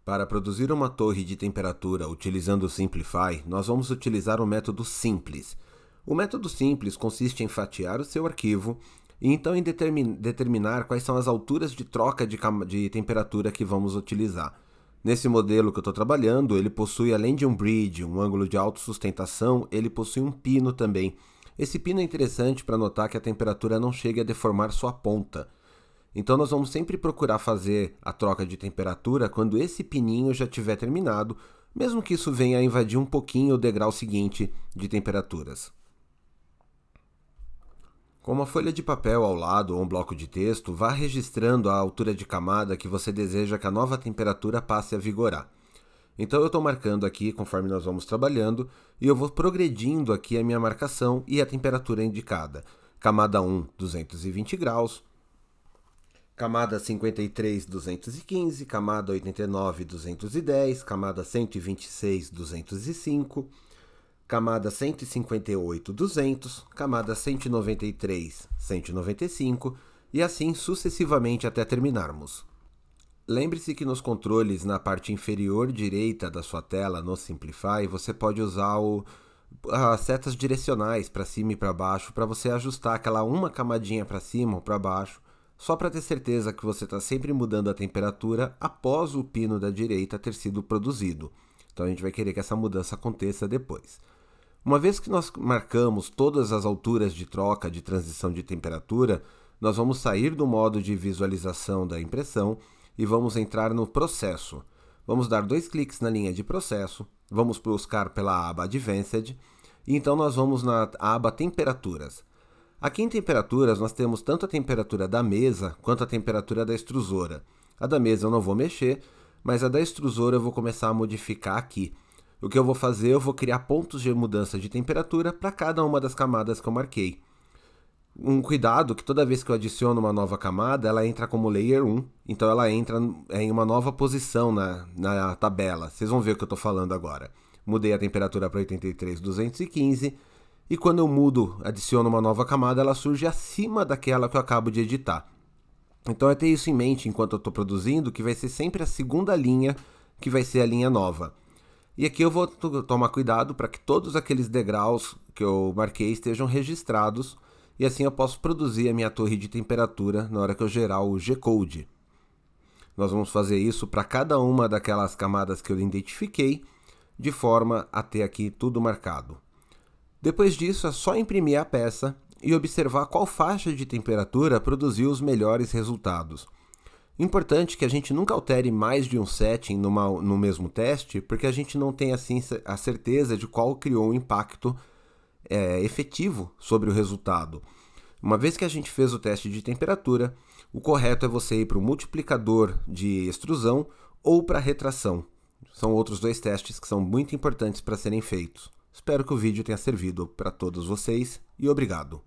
Para produzir uma torre de temperatura utilizando o Simplify, nós vamos utilizar o método simples. O método simples consiste em fatiar o seu arquivo e então em determinar quais são as alturas de troca de temperatura que vamos utilizar. Nesse modelo que eu estou trabalhando, ele possui, além de um bridge, um ângulo de autossustentação, ele possui um pino também. Esse pino é interessante para notar que a temperatura não chegue a deformar sua ponta. Então nós vamos sempre procurar fazer a troca de temperatura quando esse pininho já tiver terminado, mesmo que isso venha a invadir um pouquinho o degrau seguinte de temperaturas. Com uma folha de papel ao lado ou um bloco de texto, vá registrando a altura de camada que você deseja que a nova temperatura passe a vigorar. Então eu estou marcando aqui conforme nós vamos trabalhando e eu vou progredindo aqui a minha marcação e a temperatura indicada. Camada 1, 220 graus. Camada 53, 215, camada 89, 210, camada 126, 205, camada 158, 200, camada 193, 195 e assim sucessivamente até terminarmos. Lembre-se que nos controles na parte inferior direita da sua tela no Simplify, você pode usar as setas direcionais para cima e para baixo para você ajustar aquela uma camadinha para cima ou para baixo, só para ter certeza que você está sempre mudando a temperatura após o pino da direita ter sido produzido. Então a gente vai querer que essa mudança aconteça depois. Uma vez que nós marcamos todas as alturas de troca de transição de temperatura, nós vamos sair do modo de visualização da impressão e vamos entrar no processo. Vamos dar 2 cliques na linha de processo, vamos buscar pela aba Advanced e então nós vamos na aba Temperaturas. Aqui em temperaturas nós temos tanto a temperatura da mesa quanto a temperatura da extrusora. A da mesa eu não vou mexer, mas a da extrusora eu vou começar a modificar aqui. O que eu vou fazer, eu vou criar pontos de mudança de temperatura para cada uma das camadas que eu marquei. Um cuidado que toda vez que eu adiciono uma nova camada, ela entra como Layer 1, então ela entra em uma nova posição na tabela. Vocês vão ver o que eu estou falando agora. Mudei a temperatura para 83,215 e quando eu adiciono uma nova camada, ela surge acima daquela que eu acabo de editar. Então é ter isso em mente enquanto eu estou produzindo, que vai ser sempre a segunda linha que vai ser a linha nova. E aqui eu vou tomar cuidado para que todos aqueles degraus que eu marquei estejam registrados e assim eu posso produzir a minha torre de temperatura na hora que eu gerar o G-Code. Nós vamos fazer isso para cada uma daquelas camadas que eu identifiquei, de forma a ter aqui tudo marcado. Depois disso é só imprimir a peça e observar qual faixa de temperatura produziu os melhores resultados. Importante que a gente nunca altere mais de um setting no mesmo teste, porque a gente não tem assim a certeza de qual criou um impacto efetivo sobre o resultado. Uma vez que a gente fez o teste de temperatura, o correto é você ir para o multiplicador de extrusão ou para retração. São outros 2 testes que são muito importantes para serem feitos. Espero que o vídeo tenha servido para todos vocês e obrigado.